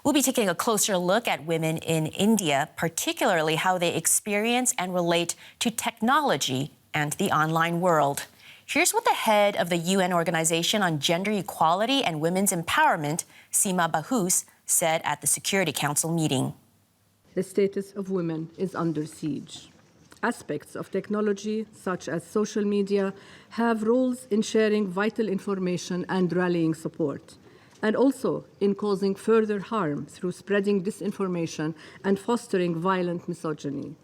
We'll be taking a closer look at women in India, particularly how they experience and relate to technology and the online world. Here's what the head of the UN Organization on Gender Equality and Women's Empowerment, Seema Bahous, said at the Security Council meeting. The status of women is under siege. Aspects of technology, such as social media, have roles in sharing vital information and rallying support, and also in causing further harm through spreading disinformation and fostering violent misogyny.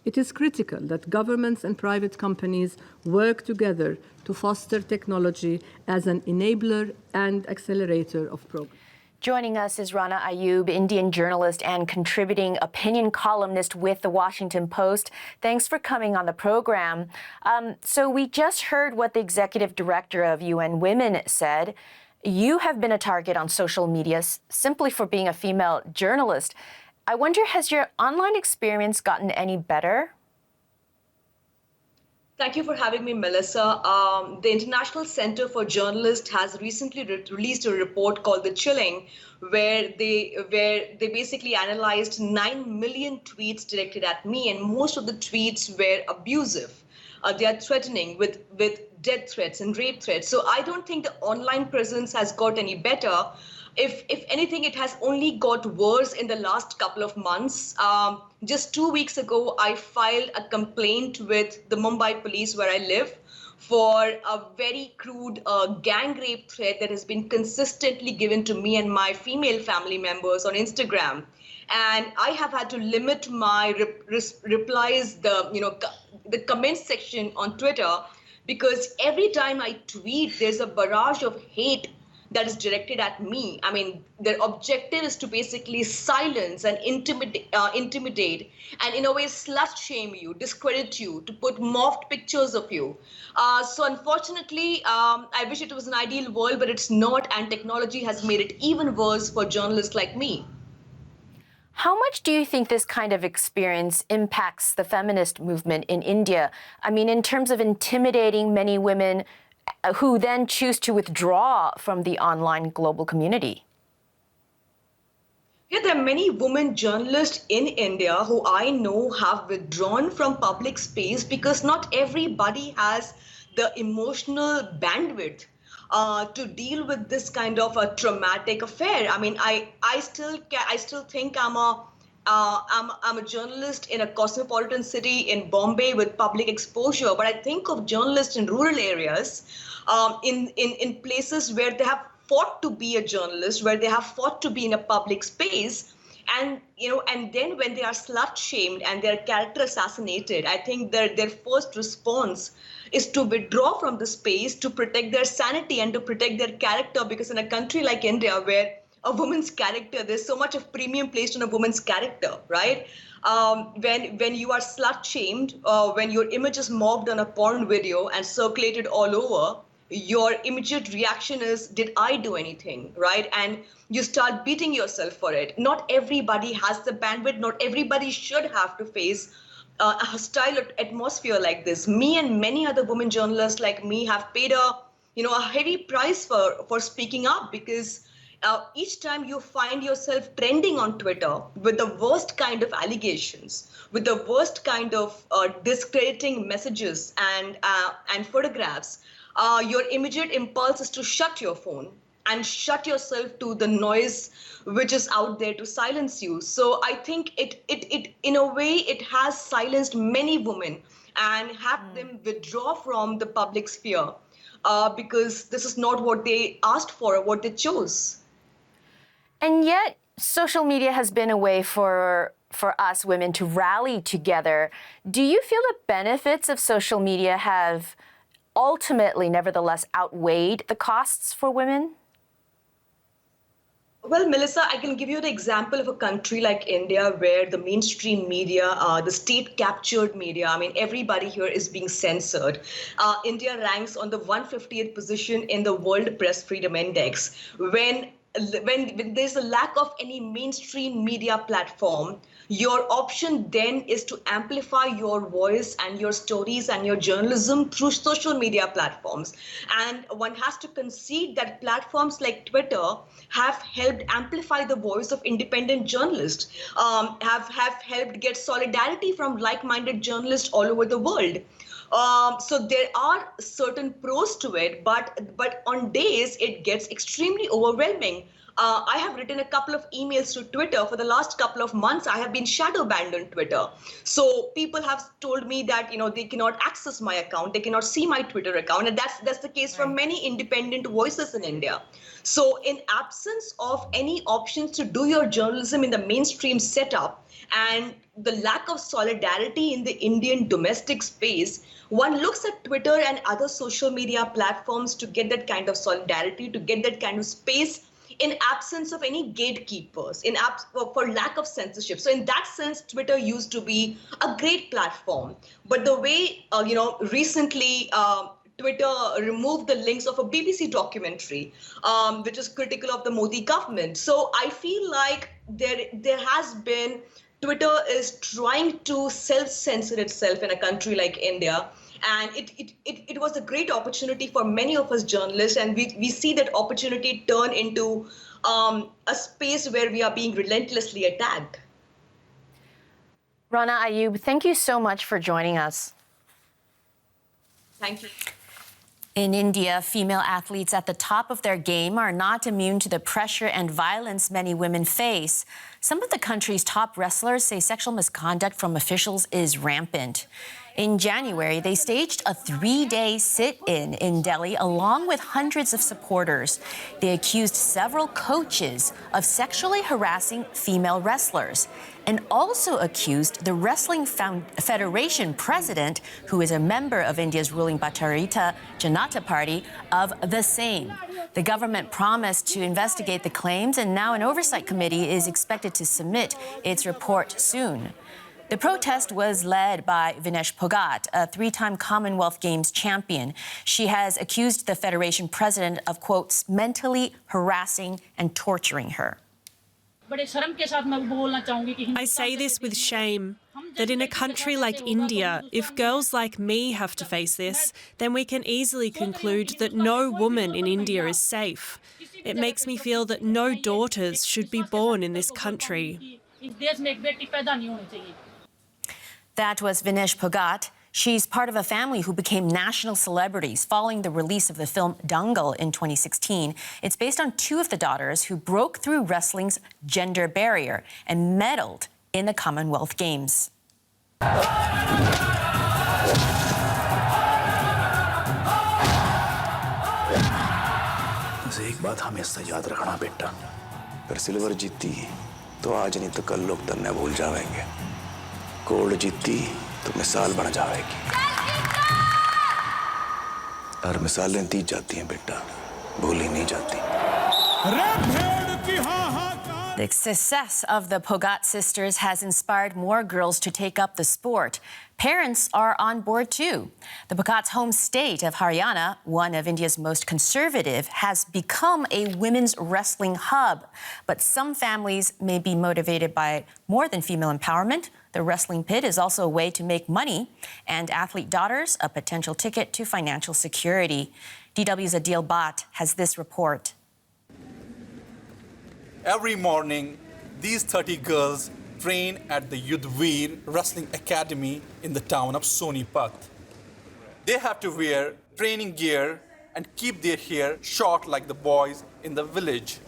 It is critical that governments and private companies work together to foster technology as an enabler and accelerator of progress. Joining us is Rana Ayub, Indian journalist and contributing opinion columnist with The Washington Post. Thanks for coming on the program. So we just heard what the executive director of UN Women said. You have been a target on social media simply for being a female journalist. I wonder, has your online experience gotten any better? Thank you for having me, Melissa. The International Center for Journalists has recently released a report called The Chilling, where they basically analyzed 9 million tweets directed at me, and most of the tweets were abusive. They are threatening with death threats and rape threats. So I don't think the online presence has got any better. If anything, it has only got worse in the last couple of months. Just 2 weeks ago, I filed a complaint with the Mumbai police where I live for a very crude gang rape threat that has been consistently given to me and my female family members on Instagram. And I have had to limit my replies, the comment section on Twitter, because every time I tweet, there's a barrage of hate that is directed at me. I mean, their objective is to basically silence and intimidate, and in a way slut shame you, discredit you, to put morphed pictures of you. So unfortunately, I wish it was an ideal world, but it's not, and technology has made it even worse for journalists like me. How much do you think this kind of experience impacts the feminist movement in India? I mean, in terms of intimidating many women who then choose to withdraw from the online global community? Yeah, there are many women journalists in India who I know have withdrawn from public space because not everybody has the emotional bandwidth to deal with this kind of a traumatic affair. I mean, I still think I'm a journalist in a cosmopolitan city in Bombay with public exposure, but I think of journalists in rural areas, in places where they have fought to be a journalist, where they have fought to be in a public space, and then when they are slut shamed and their character assassinated, I think their first response is to withdraw from the space to protect their sanity and to protect their character, because in a country like India, where a woman's character, there's so much of premium placed on a woman's character, right? When you are slut shamed, when your image is mobbed on a porn video and circulated all over, your immediate reaction is, did I do anything, right? And you start beating yourself for it. Not everybody has the bandwidth. Not everybody should have to face a hostile atmosphere like this. Me and many other women journalists like me have paid a heavy price for speaking up, because each time you find yourself trending on Twitter with the worst kind of allegations, with the worst kind of discrediting messages and photographs, your immediate impulse is to shut your phone and shut yourself to the noise which is out there to silence you. So I think it in a way, it has silenced many women and have them withdraw from the public sphere because this is not what they asked for or what they chose. And yet, social media has been a way for us women to rally together. Do you feel the benefits of social media have ultimately, nevertheless, outweighed the costs for women? Well, Melissa, I can give you the example of a country like India, where the mainstream media, the state-captured media, I mean, everybody here is being censored. India ranks on the 150th position in the World Press Freedom Index, when when there's a lack of any mainstream media platform, your option then is to amplify your voice and your stories and your journalism through social media platforms. And one has to concede that platforms like Twitter have helped amplify the voice of independent journalists, have helped get solidarity from like-minded journalists all over the world. So there are certain pros to it, but on days it gets extremely overwhelming. I have written a couple of emails to Twitter for the last couple of months. I have been shadow banned on Twitter. So people have told me that they cannot access my account, they cannot see my Twitter account, and that's the case for many independent voices in India. So in absence of any options to do your journalism in the mainstream setup and the lack of solidarity in the Indian domestic space, one looks at Twitter and other social media platforms to get that kind of solidarity, to get that kind of space in absence of any gatekeepers, for lack of censorship. So in that sense, Twitter used to be a great platform. But the way, recently, Twitter removed the links of a BBC documentary, which is critical of the Modi government. So I feel like there has been, Twitter is trying to self-censor itself in a country like India. And it was a great opportunity for many of us journalists, and we see that opportunity turn into a space where we are being relentlessly attacked. Rana Ayub, thank you so much for joining us. Thank you. In India, female athletes at the top of their game are not immune to the pressure and violence many women face. Some of the country's top wrestlers say sexual misconduct from officials is rampant. In January, they staged a 3-day sit-in in Delhi along with hundreds of supporters. They accused several coaches of sexually harassing female wrestlers and also accused the Wrestling Federation president, who is a member of India's ruling Bharatiya Janata Party, of the same. The government promised to investigate the claims, and now an oversight committee is expected to submit its report soon. The protest was led by Vinesh Phogat, a 3-time Commonwealth Games champion. She has accused the Federation president of, quote, mentally harassing and torturing her. I say this with shame, that in a country like India, if girls like me have to face this, then we can easily conclude that no woman in India is safe. It makes me feel that no daughters should be born in this country. That was Vinesh Phogat. She's part of a family who became national celebrities following the release of the film Dangal in 2016. It's based on 2 of the daughters who broke through wrestling's gender barrier and medaled in the Commonwealth Games. एक बात हमेशा याद रखना बेटा, अगर silver जीती तो आज नहीं तो कल लोग तन्ने भूल जाएंगे, गोल्ड जीती तो मिसाल बन जाएगी, और मिसालें दी जाती हैं बेटा, भूली नहीं जाती। The success of the Phogat sisters has inspired more girls to take up the sport. Parents are on board too. The Phogats' home state of Haryana, one of India's most conservative, has become a women's wrestling hub. But some families may be motivated by more than female empowerment. The wrestling pit is also a way to make money, and athlete daughters a potential ticket to financial security. DW's Adil Bhatt has this report. Every morning, these 30 girls train at the Yudhveer Wrestling Academy in the town of Sonipat. They have to wear training gear and keep their hair short like the boys in the village.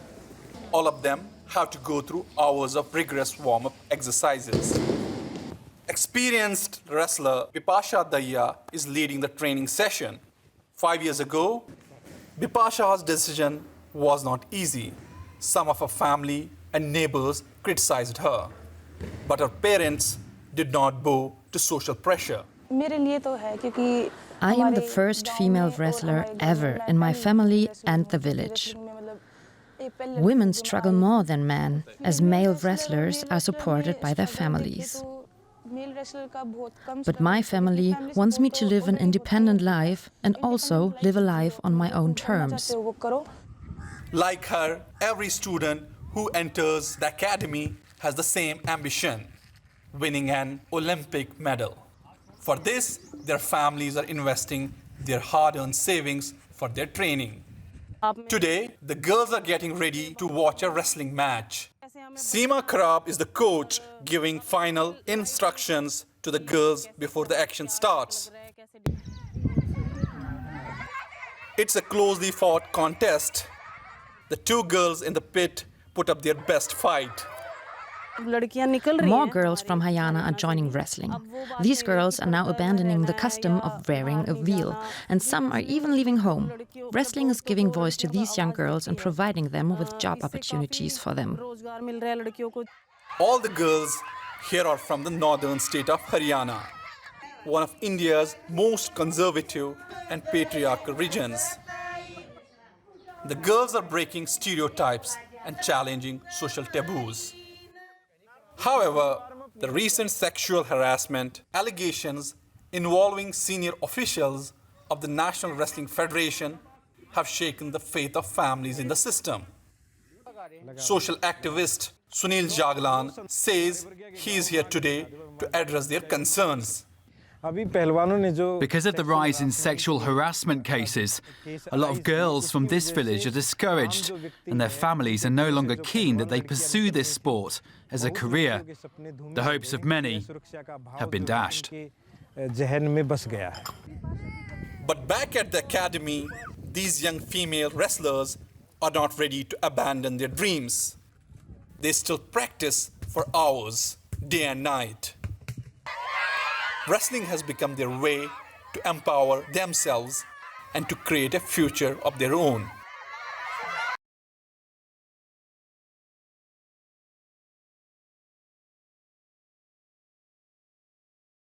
All of them have to go through hours of rigorous warm-up exercises. Experienced wrestler Bipasha Daya is leading the training session. 5 years ago, Bipasha's decision was not easy. Some of her family and neighbors criticized her, but her parents did not bow to social pressure. I am the first female wrestler ever in my family and the village. Women struggle more than men, as male wrestlers are supported by their families. But my family wants me to live an independent life and also live a life on my own terms. Like her, every student who enters the academy has the same ambition, winning an Olympic medal. For this, their families are investing their hard-earned savings for their training. Today, the girls are getting ready to watch a wrestling match. Seema Kharab is the coach giving final instructions to the girls before the action starts. It's a closely fought contest. The two girls in the pit put up their best fight. More girls from Haryana are joining wrestling. These girls are now abandoning the custom of wearing a veil, and some are even leaving home. Wrestling is giving voice to these young girls and providing them with job opportunities for them. All the girls here are from the northern state of Haryana, one of India's most conservative and patriarchal regions. The girls are breaking stereotypes and challenging social taboos. However, the recent sexual harassment allegations involving senior officials of the National Wrestling Federation have shaken the faith of families in the system. Social activist Sunil Jaglan says he is here today to address their concerns. Because of the rise in sexual harassment cases, a lot of girls from this village are discouraged, and their families are no longer keen that they pursue this sport as a career. The hopes of many have been dashed. But back at the academy, these young female wrestlers are not ready to abandon their dreams. They still practice for hours, day and night. Wrestling has become their way to empower themselves and to create a future of their own.